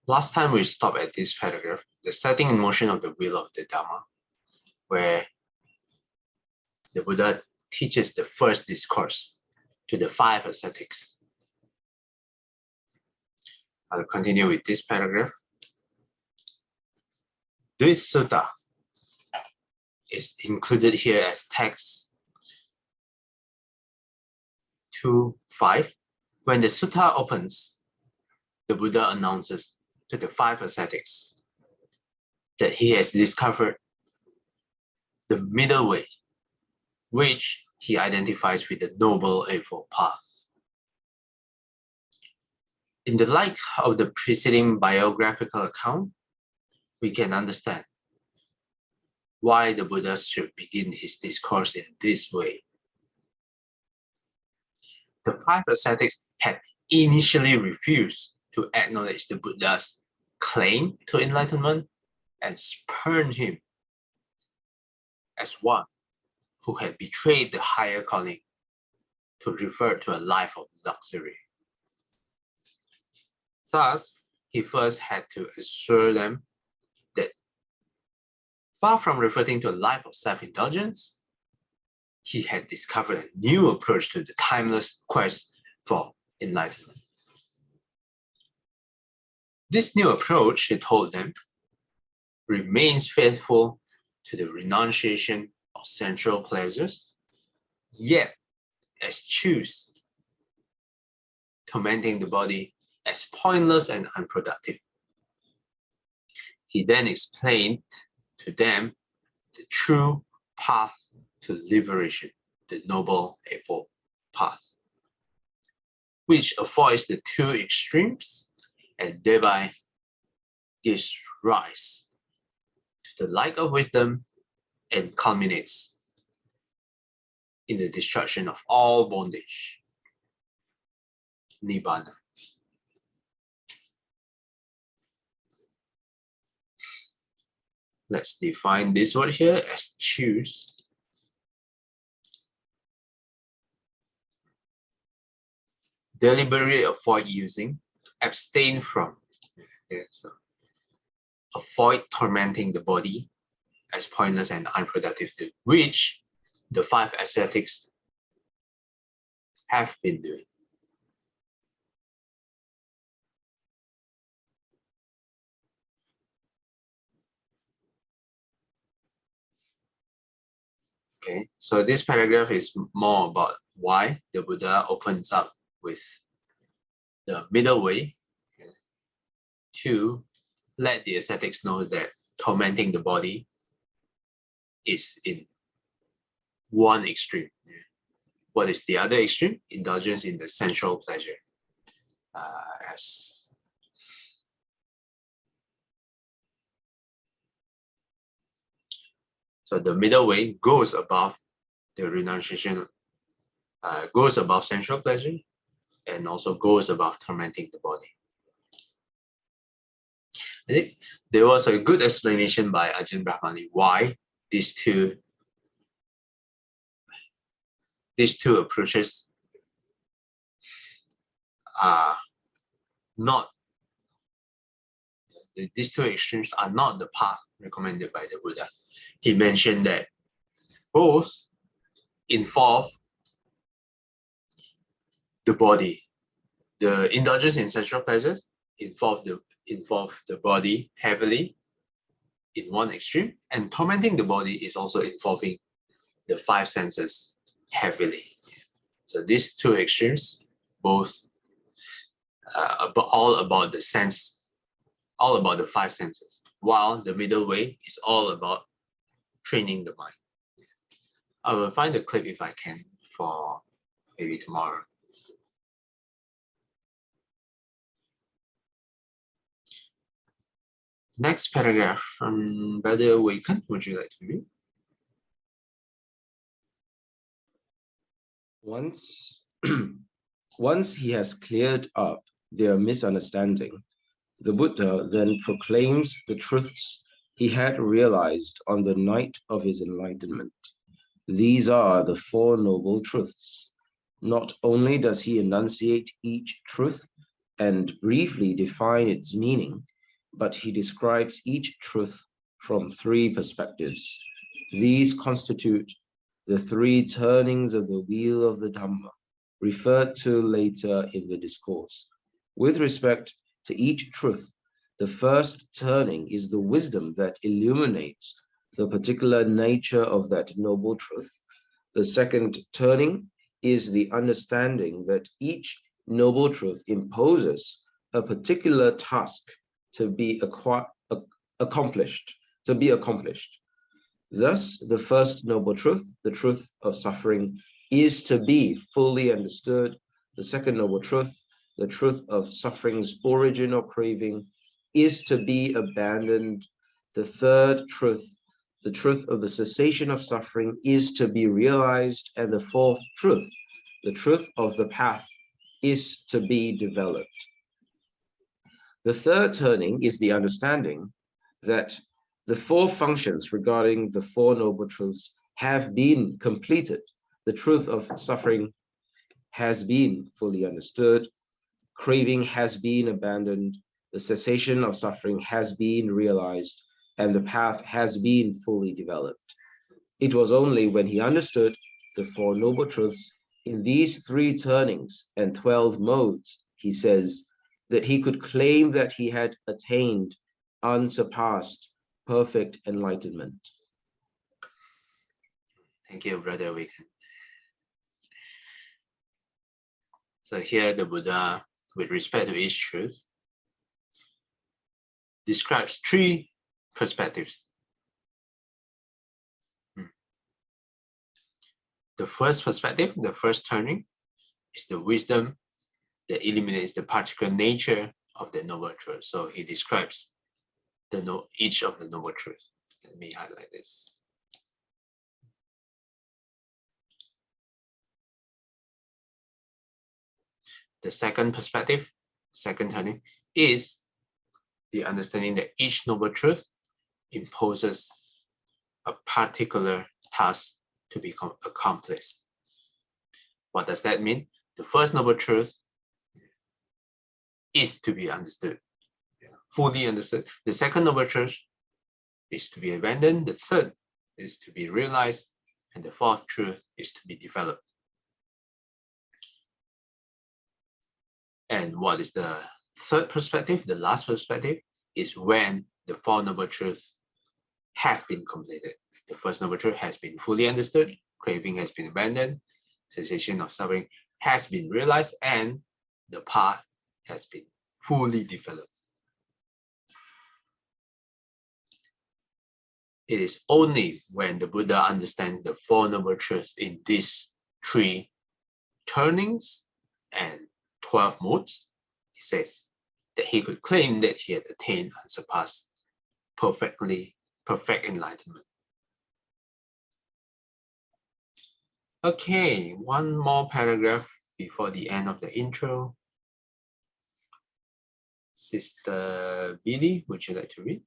Last time we stopped at this paragraph, the setting in motion of the wheel of the Dharma, where the Buddha teaches the first discourse to the 5 ascetics. I'll continue with this paragraph. This sutta is included here as text 2.5. When the sutta opens, the Buddha announces to the 5 ascetics that he has discovered the middle way, which he identifies with the Noble Eightfold Path. In the light of the preceding biographical account, we can understand why the Buddha should begin his discourse in this way. The 5 ascetics had initially refused to acknowledge the Buddha's claim to enlightenment and spurned him as one who had betrayed the higher calling to revert to a life of luxury. Thus, he first had to assure them that far from reverting to a life of self-indulgence, he had discovered a new approach to the timeless quest for enlightenment. This new approach, he told them, remains faithful to the renunciation of sensual pleasures, yet eschews tormenting the body as pointless and unproductive. He then explained to them the true path to liberation, the Noble Eightfold Path, which avoids the 2 extremes and thereby gives rise to the light of wisdom and culminates in the destruction of all bondage, Nibbana. Let's define this word here as choose. Deliberately avoid using, abstain from. Okay, so avoid tormenting the body as pointless and unproductive, which the 5 ascetics have been doing. Okay, so this paragraph is more about why the Buddha opens up with the middle way to let the ascetics know that tormenting the body is in one extreme. What is the other extreme? Indulgence in the sensual pleasure. So the middle way goes above the renunciation, goes above sensual pleasure, and also goes above tormenting the body. I think there was a good explanation by Ajahn Brahmali why these two approaches are not, these 2 extremes are not the path recommended by the Buddha. He mentioned that both involve the body. The indulgence in sensual pleasures involve the body heavily in one extreme, and tormenting the body is also involving the 5 senses heavily. So these 2 extremes, both all about the sense, all about the 5 senses, while the middle way is all about training the mind. I will find the clip if I can for maybe tomorrow. Next paragraph from Brother Awaken, would you like to read? Once he has cleared up their misunderstanding, the Buddha then proclaims the truths he had realized on the night of his enlightenment. These are the 4 noble truths. Not only does he enunciate each truth and briefly define its meaning, but he describes each truth from three perspectives. These constitute the three turnings of the wheel of the Dharma, referred to later in the discourse. With respect to each truth, the first turning is the wisdom that illuminates the particular nature of that noble truth. The second turning is the understanding that each noble truth imposes a particular task to be accomplished. Thus, the first noble truth, the truth of suffering, is to be fully understood. The second noble truth, the truth of suffering's origin or craving, is to be abandoned. The third truth, the truth of the cessation of suffering, is to be realized. And the fourth truth, the truth of the path, is to be developed. The third turning is the understanding that the four functions regarding the Four Noble Truths have been completed. The truth of suffering has been fully understood. Craving has been abandoned. The cessation of suffering has been realized, and the path has been fully developed. It was only when he understood the Four Noble Truths in these three turnings and 12 modes, he says, that he could claim that he had attained unsurpassed perfect enlightenment. Thank you, Brother Wicken. So here the Buddha, with respect to each truth, describes three perspectives. The first perspective, the first turning, is the wisdom that eliminates the particular nature of the noble truth. So he describes each of the noble truths. Let me highlight this. The second perspective, second turning, is the understanding that each noble truth imposes a particular task to be accomplished. What does that mean? The first noble truth is to be understood, fully understood. The second noble truth is to be abandoned. The third is to be realized. And the fourth truth is to be developed. And what is the third perspective? The last perspective is when the Four Noble Truths have been completed. The first noble truth has been fully understood, craving has been abandoned, cessation of suffering has been realized, and the path has been fully developed. It is only when the Buddha understands the Four Noble Truths in these three turnings and 12 modes, he says, that he could claim that he had attained unsurpassed perfect enlightenment. Okay, one more paragraph before the end of the intro. Sister Billy, would you like to read?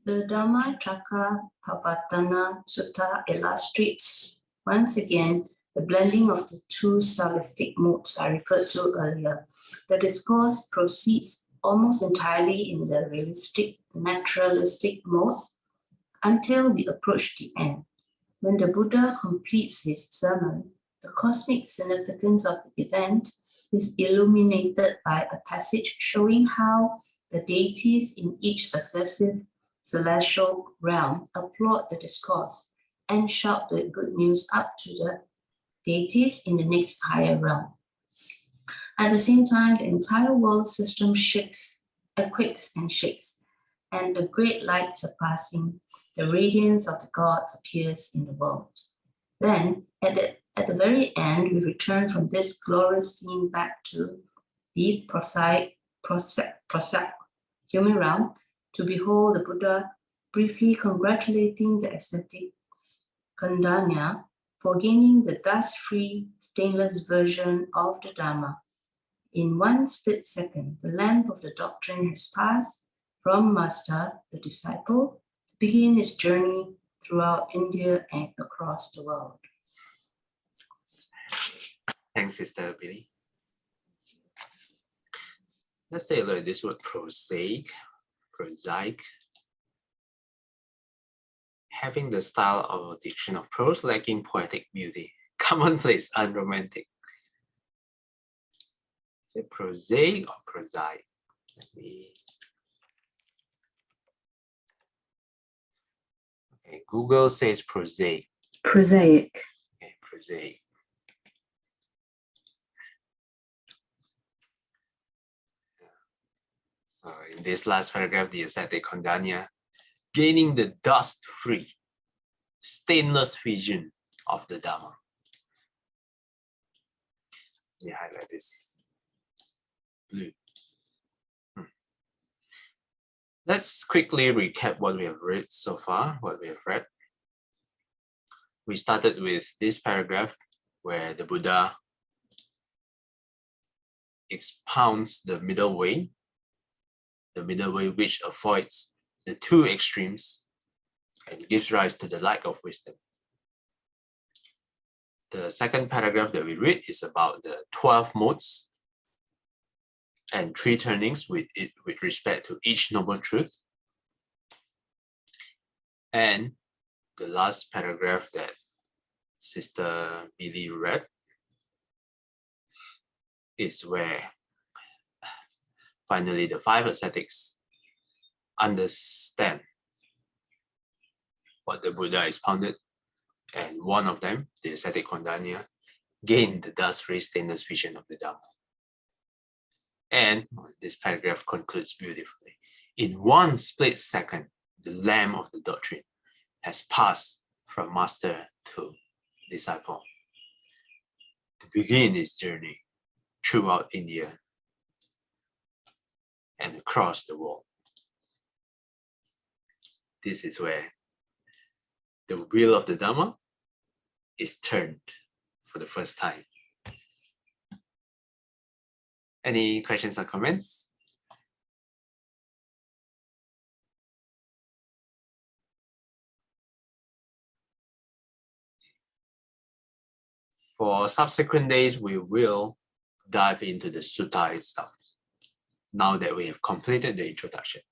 The Dhammacakkappavattana Sutta illustrates once again the blending of the two stylistic modes I referred to earlier. The discourse proceeds almost entirely in the realistic, naturalistic mode until we approach the end. When the Buddha completes his sermon, the cosmic significance of the event is illuminated by a passage showing how the deities in each successive celestial realm applaud the discourse and shout the good news up to the deities in the next higher realm. At the same time, the entire world system quakes and shakes, and a great light surpassing the radiance of the gods appears in the world. Then, at the very end, we return from this glorious scene back to the prosaic human realm to behold the Buddha briefly congratulating the ascetic Kondanya for gaining the dust-free, stainless version of the Dharma. In one split second, the lamp of the doctrine has passed from master, the disciple, to begin his journey throughout India and across the world. Thanks, Sister Billy. Let's say like this word prosaic, having the style of a diction of prose, lacking poetic beauty, commonplace, unromantic. Is it prosaic or prosaic? Let me. Okay, Google says prosaic. Prosaic. Okay, prosaic. In this last paragraph, the ascetic Kondanya, gaining the dust-free, stainless vision of the Dharma. Let me highlight this blue. Let's quickly recap what we have read so far, what we have read. We started with this paragraph where the Buddha expounds the middle way which avoids the two extremes and gives rise to the lack of wisdom. The second paragraph that we read is about the 12 modes and 3 turnings with respect to each noble truth. And the last paragraph that Sister Billy read is where finally the 5 ascetics understand what the Buddha expounded, and one of them, the ascetic Kondanya, gained the dust-free stainless vision of the Dharma. And this paragraph concludes beautifully. In one split second, the lamp of the doctrine has passed from master to disciple to begin its journey throughout India and across the world. This is where the wheel of the Dharma is turned for the first time. Any questions or comments? For subsequent days, we will dive into the sutta itself, now that we have completed the introduction.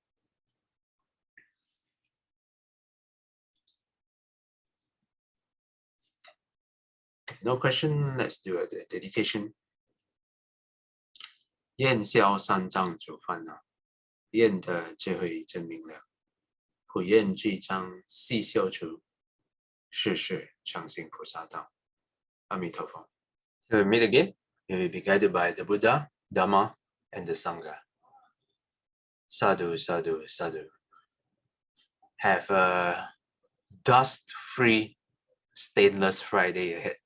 No question, let's do the dedication. 燕消三藏九烦恼，燕的智慧真明了，普愿具章细修除，世世常行菩萨道。阿弥陀佛。Till we meet again, we will be guided by the Buddha, Dharma, and the Sangha. Sadhu, sadhu, sadhu. Have a dust-free, stainless Friday ahead.